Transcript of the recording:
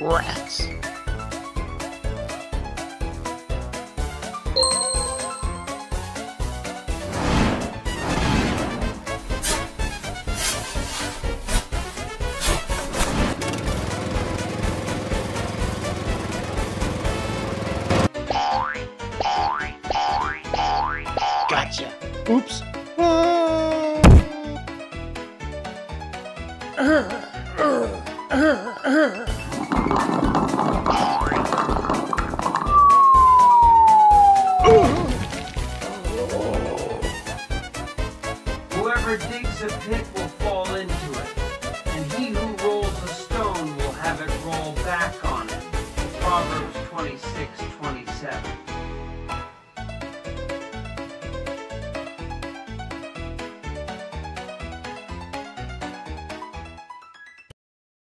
Rats. Gotcha. Oops. Whoever digs a pit will fall into it, and he who rolls a stone will have it roll back on him. Proverbs 26:27.